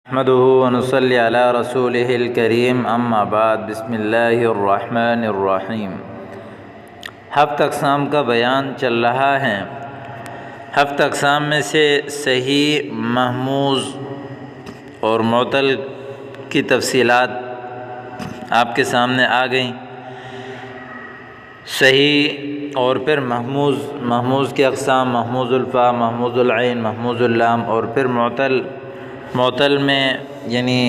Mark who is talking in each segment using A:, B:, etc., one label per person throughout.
A: نحمده ونصلي على رسوله الكريم اما بعد بسم اللہ الرحمن الرحیم۔ ہفت اقسام کا بیان چل رہا ہے۔ ہفت اقسام میں سے صحیح، محموز اور معتل کی تفصیلات آپ کے سامنے آ گئیں۔ صحیح اور پھر محموز کی اقسام: محموز الفا، محموز العین، محموز اللام، اور پھر معتل میں یعنی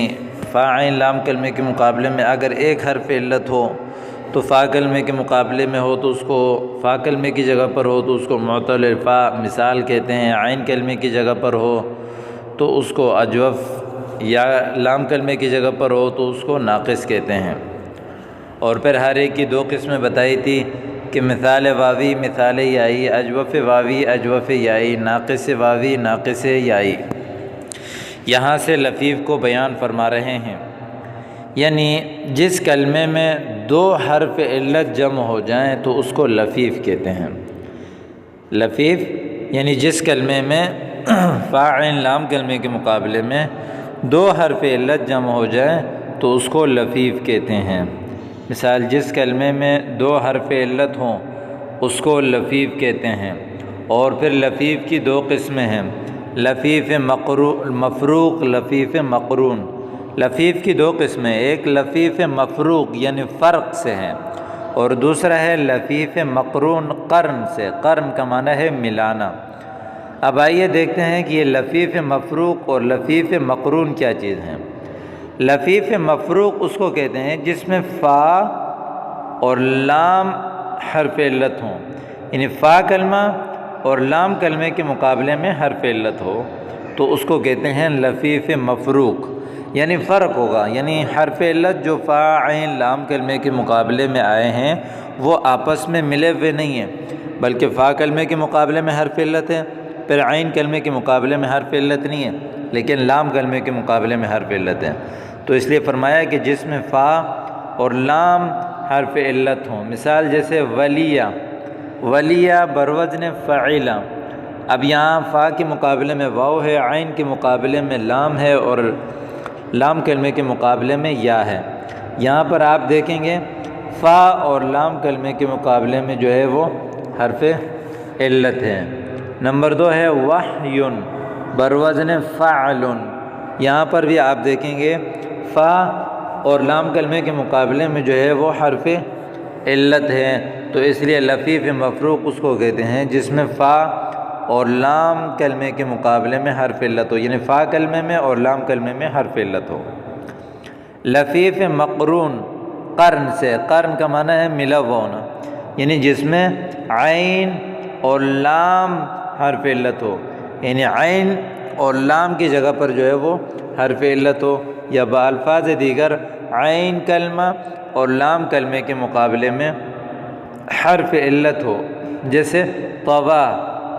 A: فا عین لام کلمے کے مقابلے میں اگر ایک حرف علت ہو تو فا کلمے کے مقابلے میں ہو تو اس کو فا کلمے کی جگہ پر ہو تو اس کو معتل الفا مثال کہتے ہیں۔ عین کلمے کی جگہ پر ہو تو اس کو اجوف، یا لام کلمے کی جگہ پر ہو تو اس کو ناقص کہتے ہیں۔ اور پھر ہر ایک کی دو قسمیں بتائی تھی کہ مثال واوی، مثال یائی، اجوف واوی، اجوف یائی، ناقص واوی، ناقص یائی۔ یہاں سے لفیف کو بیان فرما رہے ہیں، یعنی جس کلمے میں دو حرف علت جمع ہو جائیں تو اس کو لفیف کہتے ہیں۔ لفیف یعنی جس کلمے میں فا عین لام کلمے کے مقابلے میں دو حرف علت جمع ہو جائیں تو اس کو لفیف کہتے ہیں۔ مثال، جس کلمے میں دو حرف علت ہوں اس کو لفیف کہتے ہیں۔ اور پھر لفیف کی دو قسمیں ہیں، لفیف مفروق، لفیف مقرون۔ لفیف کی دو قسمیں، ایک لفیف مفروق یعنی فرق سے ہے، اور دوسرا ہے لفیف مقرون قرن سے۔ قرن کا معنی ہے ملانا۔ اب آئیے دیکھتے ہیں کہ یہ لفیف مفروق اور لفیف مقرون کیا چیز ہیں۔ لفیف مفروق اس کو کہتے ہیں جس میں فا اور لام حرف علت ہوں، یعنی فا کلمہ اور لام کلمے کے مقابلے میں حرف علت ہو تو اس کو کہتے ہیں لفیف مفروق، یعنی فرق ہوگا، یعنی حرف علت جو فا عین لام کلمے کے مقابلے میں آئے ہیں وہ آپس میں ملے ہوئے نہیں ہیں، بلکہ فا کلمے کے مقابلے میں حرف علت ہے، پھر عین کلمے کے مقابلے میں حرف علت نہیں ہے، لیکن لام کلمے کے مقابلے میں حرف علت ہے۔ تو اس لیے فرمایا کہ جس میں فا اور لام حرف علت ہوں، مثال جیسے ولیہ، ولیہ بروزن فعیلہ۔ اب یہاں فا کے مقابلے میں واو ہے، عین کے مقابلے میں لام ہے، اور لام کلمے کے مقابلے میں یا ہے۔ یہاں پر آپ دیکھیں گے فا اور لام کلمے کے مقابلے میں جو ہے وہ حرف علت ہے۔ نمبر 2 ہے وحیٌ بروزن فعل۔ یہاں پر بھی آپ دیکھیں گے فا اور لام کلمے کے مقابلے میں جو ہے وہ حرف علت ہے، تو اس لیے لفیف مفروق اس کو کہتے ہیں جس میں فا اور لام کلمے کے مقابلے میں حرف علت ہو، یعنی فا کلمے میں اور لام کلمے میں حرف علت ہو۔ لفیف مقرون قرن سے، قرن کا معنی ہے ملا ہوا ہونا، یعنی جس میں عین اور لام حرف علت ہو، یعنی عین اور لام کی جگہ پر جو ہے وہ حرف علت ہو، یا بالفاظ دیگر عین کلمہ اور لام کلمے کے مقابلے میں حرف علت ہو، جیسے طوا،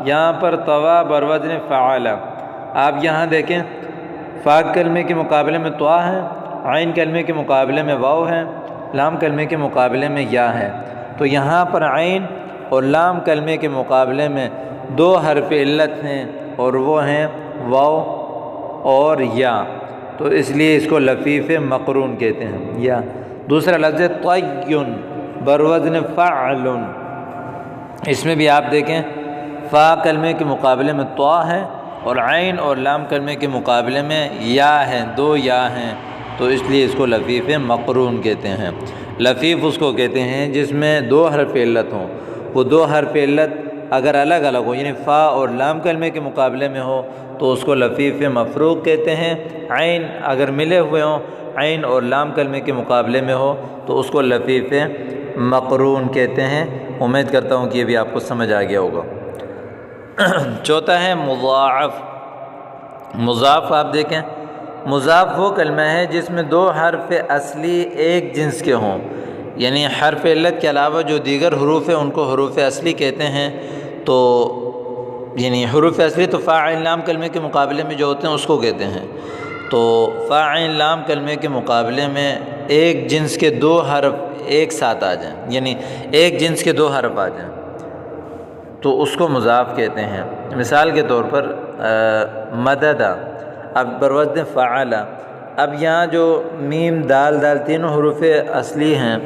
A: یہاں پر طوا بروزن فعال۔ آپ یہاں دیکھیں فا کلمے کے مقابلے میں طوا ہے، عین کلمے کے مقابلے میں واو ہے، لام کلمے کے مقابلے میں یا ہے، تو یہاں پر عین اور لام کلمے کے مقابلے میں دو حرف علت ہیں، اور وہ ہیں واو اور یا، تو اس لیے اس کو لفیف مقرون کہتے ہیں۔ یا دوسرا لفظ ہے طیٌ بروزن فعل۔ اس میں بھی آپ دیکھیں فا کلمے کے مقابلے میں طوا ہے، اور عین اور لام کلمے کے مقابلے میں یا ہے، دو یا ہیں، تو اس لیے اس کو لفیف مقرون کہتے ہیں۔ لفیف اس کو کہتے ہیں جس میں دو حرف علت ہوں، وہ دو حرف علت اگر الگ الگ ہو، یعنی فا اور لام کلمے کے مقابلے میں ہو تو اس کو لفیف مفروق کہتے ہیں۔ عین اگر ملے ہوئے ہوں، عین اور لام کلمے کے مقابلے میں ہو تو اس کو لفیف مقرون کہتے ہیں۔ امید کرتا ہوں کہ یہ بھی آپ کو سمجھ آ گیا ہوگا۔ چوتھا ہے مضاعف۔ مضاف آپ دیکھیں، مضاف وہ کلمہ ہے جس میں دو حرف اصلی ایک جنس کے ہوں، یعنی حرف علت کے علاوہ جو دیگر حروف ہیں ان کو حروف اصلی کہتے ہیں۔ تو یعنی حروف اصلی تو فا عین لام کلمے کے مقابلے میں جو ہوتے ہیں اس کو کہتے ہیں، تو فا عین لام کلمے کے مقابلے میں ایک جنس کے دو حرف ایک ساتھ آ جائیں، یعنی ایک جنس کے دو حرف آ جائیں تو اس کو مضاف کہتے ہیں۔ مثال کے طور پر مدد، اب بروزن فعل، اب یہاں جو میم دال دال تینوں حروف اصلی ہیں،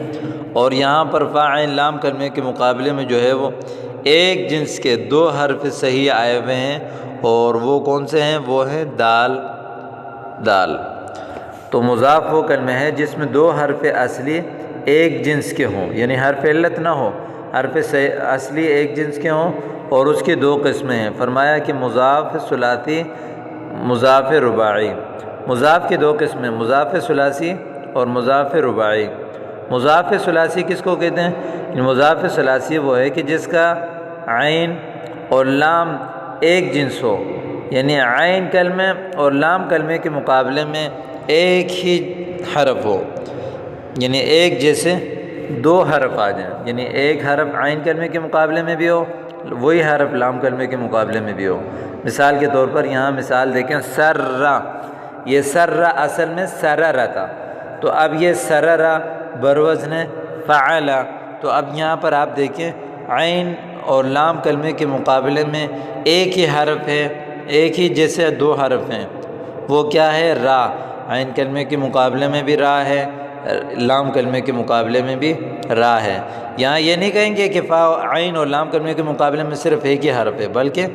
A: اور یہاں پر فاعل لام کلمے کے مقابلے میں جو ہے وہ ایک جنس کے 2 حرف صحیح آئے ہوئے ہیں، اور وہ کون سے ہیں؟ وہ ہیں دال دال۔ تو مضاف وہ کلمہ ہے جس میں 2 حرف اصلی ایک جنس کے ہوں، یعنی حرف علت نہ ہو، حرف اصلی ایک جنس کے ہوں، اور اس کی 2 قسمیں ہیں۔ فرمایا کہ مضاف ثلاثی، مضاف رباعی۔ مضاف کی 2 قسمیں، مضاف ثلاثی اور مضاف رباعی۔ مضاف ثلاثی کس کو کہتے ہیں؟ مضاف ثلاثی وہ ہے کہ جس کا عین اور لام ایک جنس ہو، یعنی عین کلمے اور لام کلمے کے مقابلے میں ایک ہی حرف ہو، یعنی ایک جیسے 2 حرف آ جائیں، یعنی ایک حرف عین کلمے کے مقابلے میں بھی ہو، وہی حرف لام کلمے کے مقابلے میں بھی ہو۔ مثال کے طور پر یہاں مثال دیکھیں، سرّا، یہ سرّا اصل میں سررا تھا، تو اب یہ سررا بروزن فعل، تو اب یہاں پر آپ دیکھیں عین اور لام کلمے کے مقابلے میں ایک ہی حرف ہے، ایک ہی جیسے 2 حرف ہیں، وہ کیا ہے؟ را۔ عین کلمے کے مقابلے میں بھی را ہے، لام کلمے کے مقابلے میں بھی را ہے۔ یہاں یہ نہیں کہیں گے کہ فا عین اور لام کلمے کے مقابلے میں صرف ایک ہی حرف ہے، بلکہ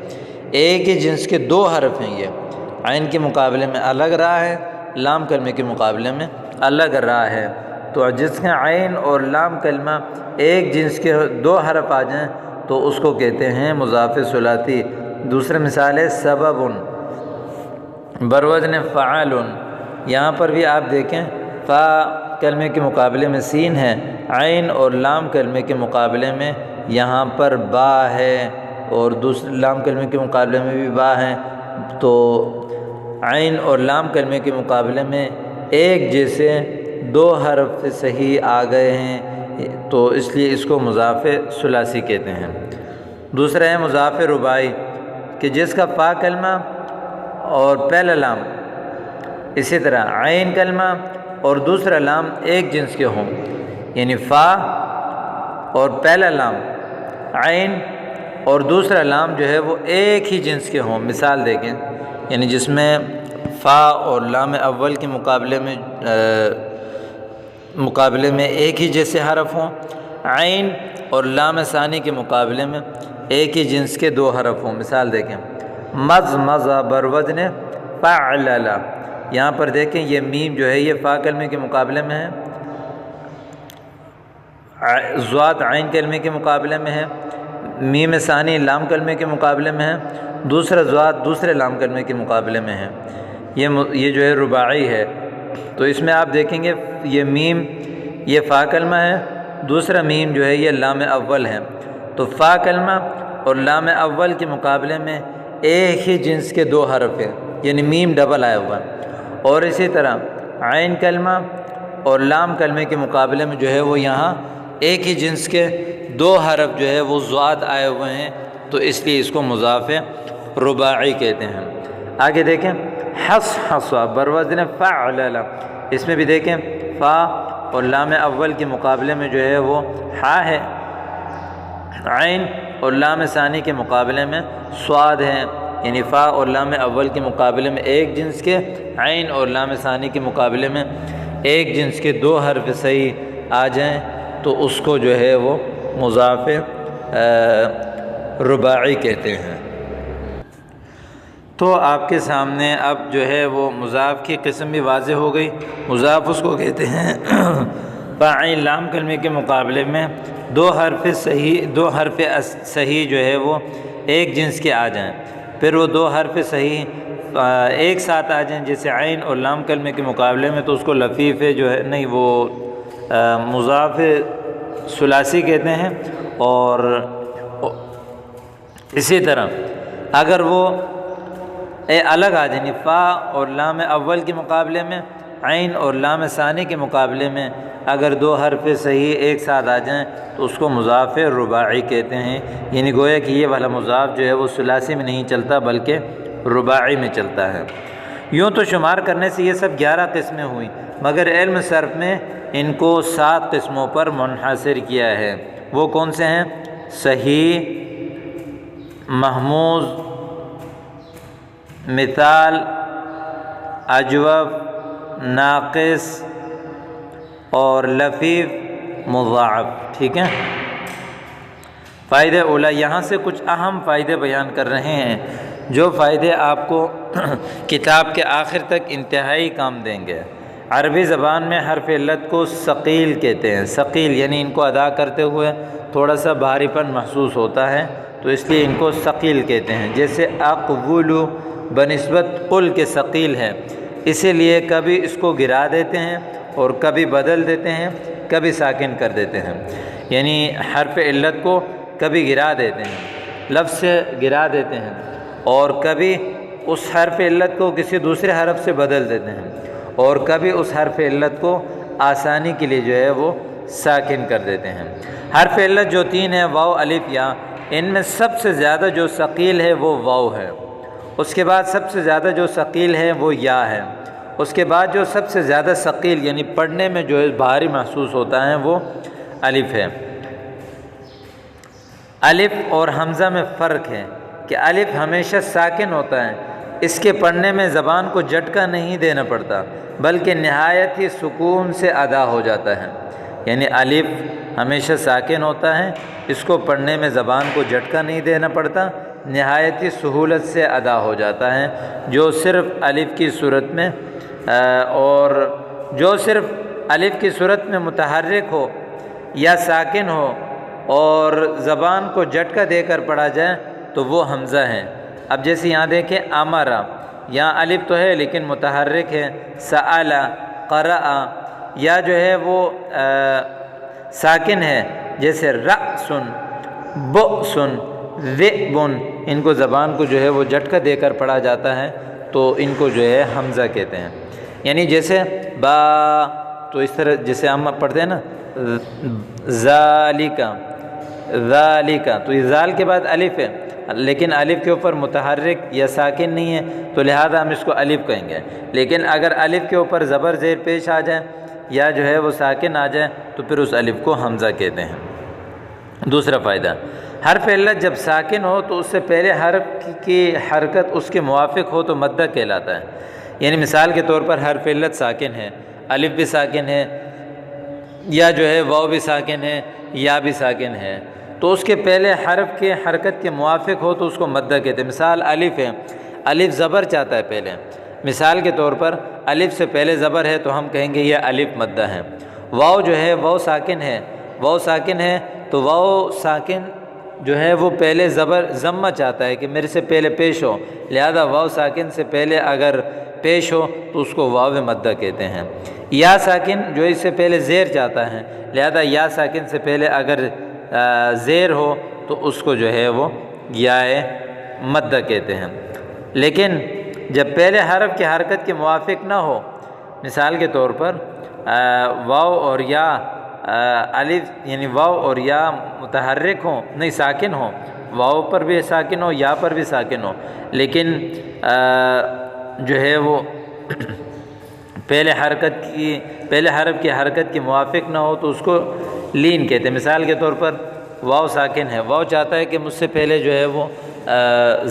A: ایک ہی جنس کے 2 حرف ہیں۔ یہ عین کے مقابلے میں الگ را ہے، لام کلمے کے مقابلے میں الگ را ہے۔ تو جس کا عین اور لام کلمہ ایک جنس کے 2 حرف آ جائیں تو اس کو کہتے ہیں مضاف ثلاثی۔ دوسری مثال ہے سبب بروزن فعال، یہاں پر بھی آپ دیکھیں فا کلمے کے مقابلے میں سین ہے، عین اور لام کلمے کے مقابلے میں یہاں پر با ہے، اور دوسرے لام کلمے کے مقابلے میں بھی با ہے، تو عین اور لام کلمے کے مقابلے میں ایک جیسے 2 حرف صحیح آ گئے ہیں، تو اس لیے اس کو مضاف ثلاثی کہتے ہیں۔ دوسرا ہے مضاف رباعی، کہ جس کا فا کلمہ اور پہلا لام اسی طرح عین کلمہ اور دوسرا لام ایک جنس کے ہوں، یعنی فا اور پہلا لام عین اور دوسرا لام جو ہے وہ ایک ہی جنس کے ہوں۔ مثال دیکھیں، یعنی جس میں فا اور لام اول کے مقابلے میں ایک ہی جیسے حرف ہوں، عین اور لام ثانی کے مقابلے میں ایک ہی جنس کے 2 حرف ہوں۔ مثال دیکھیں، مضمض بروزن فعلل، یہاں پر دیکھیں یہ میم جو ہے یہ فا کلمے کے مقابلے میں ہے، ضاد عین کلمے کے مقابلے میں ہے، میم ثانی لام کلمے کے مقابلے میں ہے، دوسرا ضاد دوسرے لام کلمے کے مقابلے میں ہے۔ یہ جو ہے رباعی ہے، تو اس میں آپ دیکھیں گے یہ میم یہ فا کلمہ ہے، دوسرا میم جو ہے یہ لام اول ہے، تو فا کلمہ اور لام اول کے مقابلے میں ایک ہی جنس کے 2 حرف ہیں، یعنی میم ڈبل آیا ہوا ہے، اور اسی طرح عین کلمہ اور لام کلمے کے مقابلے میں جو ہے وہ یہاں ایک ہی جنس کے 2 حرف جو ہے وہ ضاد آئے ہوئے ہیں، تو اس لیے اس کو مضاف رباعی کہتے ہیں۔ آگے دیکھیں، حصحص بروزن فعلل، اس میں بھی دیکھیں فا اور لام اول کے مقابلے میں جو ہے وہ ہا ہے، عین اور لام ثانی کے مقابلے میں صاد ہے، یعنی فا اور لام اول کے مقابلے میں ایک جنس کے، عین اور لام ثانی کے مقابلے میں ایک جنس کے 2 حرف صحیح آ جائیں تو اس کو جو ہے وہ مضاف رباعی کہتے ہیں۔ تو آپ کے سامنے اب جو ہے وہ مضاف کی قسم بھی واضح ہو گئی۔ مضاف اس کو کہتے ہیں فاعل لام کلمے کے مقابلے میں 2 حرف صحیح جو ہے وہ ایک جنس کے آ جائیں، پھر وہ 2 حرف صحیح ایک ساتھ آ جائیں جیسے عین اور لام کلمے کے مقابلے میں، تو اس کو لفیف جو ہے نہیں وہ مضاف ثلاثی کہتے ہیں۔ اور اسی طرح اگر وہ الگ آ جائیں، فا اور لام اول کے مقابلے میں، عین اور لام ثانی کے مقابلے میں اگر 2 حرف صحیح ایک ساتھ آ جائیں تو اس کو مضاف رباعی کہتے ہیں، یعنی گویا کہ یہ والا مضاف جو ہے وہ ثلاثی میں نہیں چلتا بلکہ رباعی میں چلتا ہے۔ یوں تو شمار کرنے سے یہ سب 11 قسمیں ہوئیں، مگر علم صرف میں ان کو 7 قسموں پر منحصر کیا ہے۔ وہ کون سے ہیں؟ صحیح، محموز، مثال، اجوف، ناقص اور لفیف مضاعف، ٹھیک ہے۔ فائدے اولا، یہاں سے کچھ اہم فائدے بیان کر رہے ہیں جو فائدے آپ کو کتاب کے آخر تک انتہائی کام دیں گے۔ عربی زبان میں حرف علت کو ثقیل کہتے ہیں، ثقیل یعنی ان کو ادا کرتے ہوئے تھوڑا سا بھاری پن محسوس ہوتا ہے، تو اس لیے ان کو ثقیل کہتے ہیں۔ جیسے اقبل بنسبت قل کے ثقیل ہے، اسی لیے کبھی اس کو گرا دیتے ہیں اور کبھی بدل دیتے ہیں، کبھی ساکن کر دیتے ہیں، یعنی حرف علت کو کبھی گرا دیتے ہیں، لفظ سے گرا دیتے ہیں، اور کبھی اس حرف علت کو کسی دوسرے حرف سے بدل دیتے ہیں، اور کبھی اس حرف علت کو آسانی کے لیے جو ہے وہ ساکن کر دیتے ہیں۔ حرف علت جو 3 ہے، واو، الف، یا، ان میں سب سے زیادہ جو ثقیل ہے وہ واو ہے، اس کے بعد سب سے زیادہ جو ثقیل ہے وہ یا ہے، اس کے بعد جو سب سے زیادہ ثقیل یعنی پڑھنے میں جو ہے بھاری محسوس ہوتا ہے وہ الف ہے۔ الف اور حمزہ میں فرق ہے کہ الف ہمیشہ ساکن ہوتا ہے، اس کے پڑھنے میں زبان کو جھٹکا نہیں دینا پڑتا بلکہ نہایت ہی سکون سے ادا ہو جاتا ہے، یعنی الف ہمیشہ ساکن ہوتا ہے، اس کو پڑھنے میں زبان کو جھٹکا نہیں دینا پڑتا، نہایت ہی سہولت سے ادا ہو جاتا ہے۔ جو صرف الف کی صورت میں اور جو صرف الف کی صورت میں متحرک ہو یا ساکن ہو اور زبان کو جھٹکا دے کر پڑھا جائے تو وہ حمزہ ہے۔ اب جیسے یہاں دیکھیں امرا، یہاں الف تو ہے لیکن متحرک ہے، سأل، قرأ، یا جو ہے وہ ساکن ہے، جیسے رأس، بؤس، ذئب، ان کو زبان کو جو ہے وہ جھٹکا دے کر پڑھا جاتا ہے تو ان کو جو ہے حمزہ کہتے ہیں۔ یعنی جیسے با، تو اس طرح جیسے ہم پڑھتے ہیں نا ذالکا، ذالکا، تو یہ ذال کے بعد الف ہے لیکن الف کے اوپر متحرک یا ساکن نہیں ہے تو لہذا ہم اس کو الف کہیں گے، لیکن اگر الف کے اوپر زبر زیر پیش آ جائے یا جو ہے وہ ساکن آ جائے تو پھر اس الف کو حمزہ کہتے ہیں۔ دوسرا فائدہ، حرف علت جب ساکن ہو تو اس سے پہلے حرف کی حرکت اس کے موافق ہو تو مدہ کہلاتا ہے، یعنی مثال کے طور پر حرف علت ساکن ہے، الف بھی ساکن ہے، یا جو ہے واو بھی ساکن ہے، یا بھی ساکن ہے، تو اس کے پہلے حرف کے حرکت کے موافق ہو تو اس کو مدہ کہتے ہیں۔ مثال الف ہے، الف زبر چاہتا ہے پہلے، مثال کے طور پر الف سے پہلے زبر ہے تو ہم کہیں گے یہ الف مدہ ہے۔ واو جو ہے واو ساکن ہے، واو ساکن ہے تو واو ساکن جو ہے وہ پہلے زبر ضمہ چاہتا ہے کہ میرے سے پہلے پیش ہو، لہذا واو ساکن سے پہلے اگر پیش ہو تو اس کو واو مدہ کہتے ہیں۔ یا ساکن جو اس سے پہلے زیر چاہتا ہے، لہذا یا ساکن سے پہلے اگر زیر ہو تو اس کو جو ہے وہ یا مدہ کہتے ہیں۔ لیکن جب پہلے حرف کی حرکت کے موافق نہ ہو، مثال کے طور پر واو اور یا الف یعنی واو اور یا متحرک ہوں، نہیں ساکن ہوں، واو پر بھی ساکن ہو، یا پر بھی ساکن ہو، لیکن جو ہے وہ پہلے حرف کی حرکت کی موافق نہ ہو تو اس کو لین کہتے ہیں۔ مثال کے طور پر واو ساکن ہے، واو چاہتا ہے کہ مجھ سے پہلے جو ہے وہ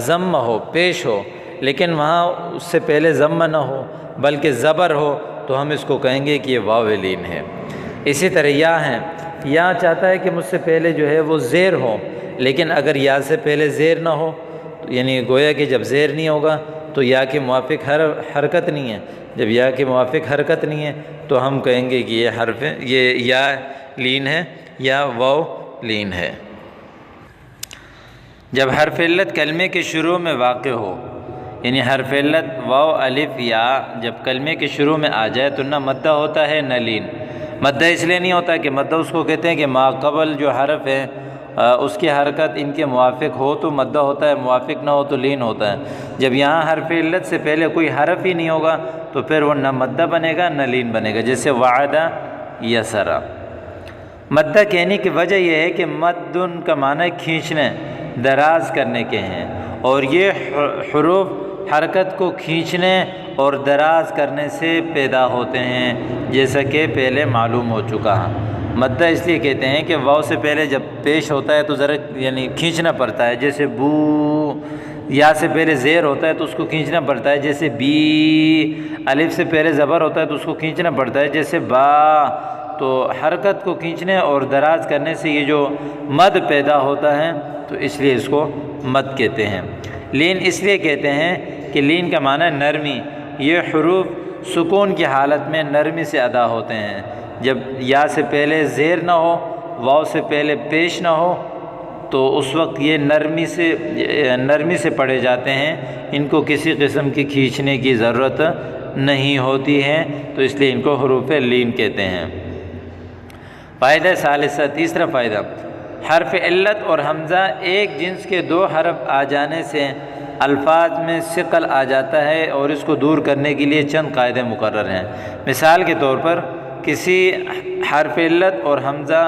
A: ضمہ ہو، پیش ہو، لیکن وہاں اس سے پہلے ضمہ نہ ہو بلکہ زبر ہو تو ہم اس کو کہیں گے کہ یہ واو لین ہے۔ اسی طرح یا ہے، یا چاہتا ہے کہ مجھ سے پہلے جو ہے وہ زیر ہو، لیکن اگر یا سے پہلے زیر نہ ہو یعنی گویا کہ جب زیر نہیں ہوگا تو یا کے موافق حرکت نہیں ہے، جب یا کے موافق حرکت نہیں ہے تو ہم کہیں گے کہ یہ یا لین ہے یا واو لین ہے۔ جب حرف علت کلمے کے شروع میں واقع ہو، یعنی حرف علت واو الف یا جب کلمے کے شروع میں آ جائے تو نہ مدہ ہوتا ہے نہ لین۔ مدہ اس لیے نہیں ہوتا کہ مدہ اس کو کہتے ہیں کہ ما قبل جو حرف ہے اس کی حرکت ان کے موافق ہو تو مدہ ہوتا ہے، موافق نہ ہو تو لین ہوتا ہے۔ جب یہاں حرف علت سے پہلے کوئی حرف ہی نہیں ہوگا تو پھر وہ نہ مدہ بنے گا نہ لین بنے گا، جیسے وعدہ یسرا۔ مدہ کہنے کی وجہ یہ ہے کہ مدن کا معنی کھینچنے، دراز کرنے کے ہیں، اور یہ حروف حرکت کو کھینچنے اور دراز کرنے سے پیدا ہوتے ہیں، جیسا کہ پہلے معلوم ہو چکا ہے۔ مدہ اس لیے کہتے ہیں کہ واو سے پہلے جب پیش ہوتا ہے تو ذرا یعنی کھینچنا پڑتا ہے، جیسے بو یا سے پہلے زیر ہوتا ہے تو اس کو کھینچنا پڑتا ہے، جیسے بی، الف سے پہلے زبر ہوتا ہے تو اس کو کھینچنا پڑتا ہے، جیسے با، تو حرکت کو کھینچنے اور دراز کرنے سے یہ جو مد پیدا ہوتا ہے تو اس لیے اس کو مد کہتے ہیں۔ لین اس لیے کہتے ہیں کہ لین کا معنی ہے نرمی، یہ حروف سکون کی حالت میں نرمی سے ادا ہوتے ہیں، جب یا سے پہلے زیر نہ ہو، واو سے پہلے پیش نہ ہو تو اس وقت یہ نرمی سے پڑھے جاتے ہیں، ان کو کسی قسم کی کھینچنے کی ضرورت نہیں ہوتی ہے، تو اس لیے ان کو حروف لین کہتے ہیں۔ فائدہ ثالثہ، تیسرا فائدہ، حرف علت اور حمزہ ایک جنس کے دو حرف آ جانے سے الفاظ میں ثقل آ جاتا ہے، اور اس کو دور کرنے کے لیے چند قاعدے مقرر ہیں۔ مثال کے طور پر کسی حرف علت اور حمزہ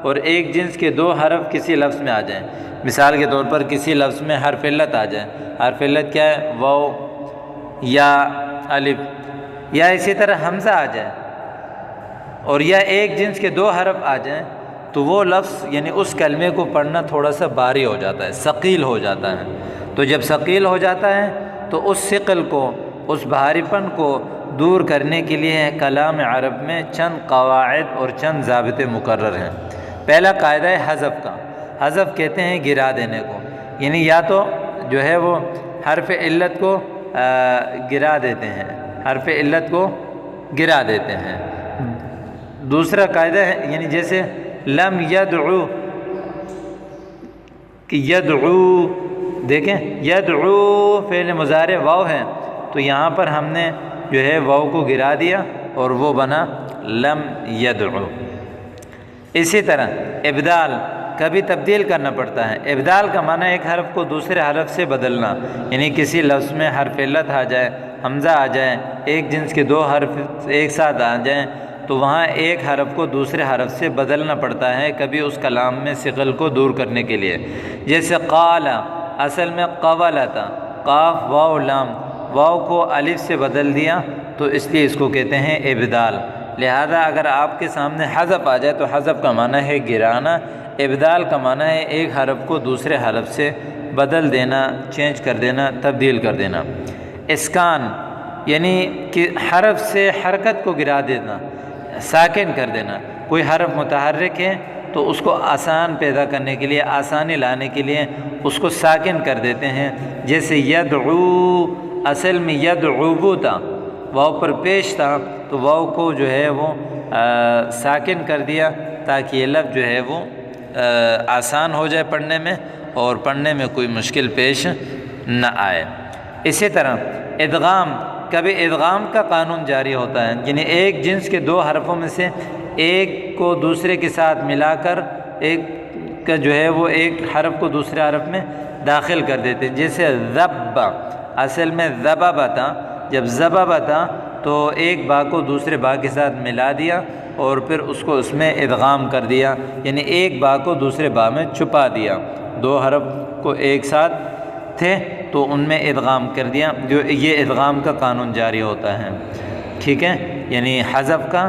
A: اور ایک جنس کے دو حرف کسی لفظ میں آ جائیں، مثال کے طور پر کسی لفظ میں حرف علت آ جائے، حرف علت کیا ہے؟ واو یا الف، یا اسی طرح حمزہ آ جائے اور یا ایک جنس کے دو حرف آ جائیں، تو وہ لفظ یعنی اس کلمے کو پڑھنا تھوڑا سا بھاری ہو جاتا ہے، ثقیل ہو جاتا ہے۔ تو جب ثقیل ہو جاتا ہے تو اس ثقل کو، اس بھاری پن کو دور کرنے کے لیے کلام عرب میں چند قواعد اور چند ضابطے مقرر ہیں۔ پہلا قاعدہ ہے حذف کا۔ حذف کہتے ہیں گرا دینے کو، یعنی یا تو جو ہے وہ حرف علت کو گرا دیتے ہیں، حرف علت کو گرا دیتے ہیں۔ دوسرا قاعدہ ہے یعنی جیسے لم یدعو، کہ یدعو، دیکھیں یدعو فعل مضارع واو ہے، تو یہاں پر ہم نے جو ہے واو کو گرا دیا اور وہ بنا لم یدعو۔ اسی طرح ابدال، کبھی تبدیل کرنا پڑتا ہے۔ ابدال کا معنی ایک حرف کو دوسرے حرف سے بدلنا، یعنی کسی لفظ میں حرف علت آ جائے، حمزہ آ جائے، ایک جنس کے دو حرف ایک ساتھ آ جائیں تو وہاں ایک حرف کو دوسرے حرف سے بدلنا پڑتا ہے، کبھی اس کلام میں ثقل کو دور کرنے کے لیے۔ جیسے قال، اصل میں قول تھا، قاف واو لام، واو کو الف سے بدل دیا تو اس لیے اس کو کہتے ہیں ابدال۔ لہذا اگر آپ کے سامنے حذف آ جائے تو حذف کا معنی ہے گرانا، ابدال کا معنی ہے ایک حرف کو دوسرے حرف سے بدل دینا، چینج کر دینا، تبدیل کر دینا۔ اسکان یعنی کہ حرف سے حرکت کو گرا دینا، ساکن کر دینا۔ کوئی حرف متحرک ہے تو اس کو آسان پیدا کرنے کے لیے، آسانی لانے کے لیے اس کو ساکن کر دیتے ہیں۔ جیسے یدعو، اصل میں یدعو تھا، واو پر پیش تھا تو واو کو جو ہے وہ ساکن کر دیا تاکہ یہ لفظ جو ہے وہ آسان ہو جائے پڑھنے میں اور پڑھنے میں کوئی مشکل پیش نہ آئے۔ اسی طرح ادغام، کبھی ادغام کا قانون جاری ہوتا ہے، یعنی ایک جنس کے دو حرفوں میں سے ایک کو دوسرے کے ساتھ ملا کر ایک کا جو ہے وہ ایک حرف کو دوسرے حرف میں داخل کر دیتے ہیں۔ جیسے ذب، اصل میں ذبب تھا، جب ذبب تھا تو ایک با کو دوسرے با کے ساتھ ملا دیا اور پھر اس کو اس میں ادغام کر دیا، یعنی ایک با کو دوسرے با میں چھپا دیا، دو حرف کو ایک ساتھ تھے تو ان میں ادغام کر دیا، جو یہ ادغام کا قانون جاری ہوتا ہے۔ ٹھیک ہے، یعنی حذف کا،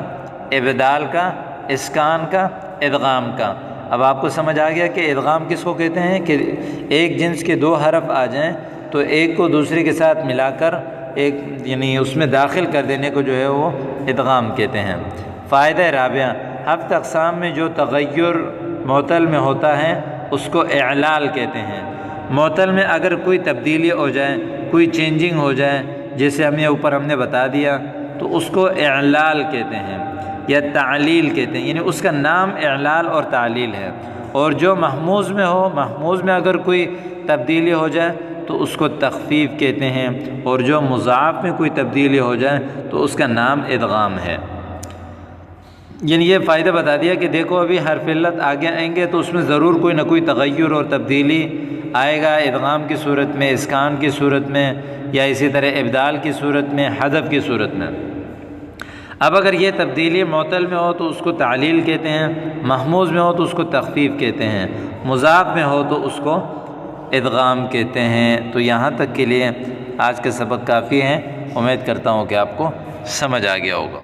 A: ابدال کا، اسکان کا، ادغام کا۔ اب آپ کو سمجھ آ گیا کہ ادغام کس کو کہتے ہیں، کہ ایک جنس کے دو حرف آ جائیں تو ایک کو دوسرے کے ساتھ ملا کر ایک یعنی اس میں داخل کر دینے کو جو ہے وہ ادغام کہتے ہیں۔ فائدہ رابعہ، ہفت اقسام میں جو تغیر معتل میں ہوتا ہے اس کو اعلال کہتے ہیں۔ معتل میں اگر کوئی تبدیلی ہو جائے، کوئی چینجنگ ہو جائے، جیسے ہم نے بتا دیا تو اس کو اعلال کہتے ہیں یا تعلیل کہتے ہیں، یعنی اس کا نام اعلال اور تعلیل ہے۔ اور جو محموز میں ہو، محموز میں اگر کوئی تبدیلی ہو جائے تو اس کو تخفیف کہتے ہیں، اور جو مضاعف میں کوئی تبدیلی ہو جائے تو اس کا نام ادغام ہے۔ یعنی یہ فائدہ بتا دیا کہ دیکھو ابھی حرف علت آگے آئیں گے تو اس میں ضرور کوئی نہ کوئی تغیر اور تبدیلی آئے گا، ادغام کی صورت میں، اسکان کی صورت میں، یا اسی طرح ابدال کی صورت میں، حذف کی صورت میں۔ اب اگر یہ تبدیلی معتل میں ہو تو اس کو تعلیل کہتے ہیں، محموز میں ہو تو اس کو تخفیف کہتے ہیں، مضاعف میں ہو تو اس کو ادغام کہتے ہیں۔ تو یہاں تک کے لیے آج کا سبق کافی ہے، امید کرتا ہوں کہ آپ کو سمجھ آ گیا ہوگا۔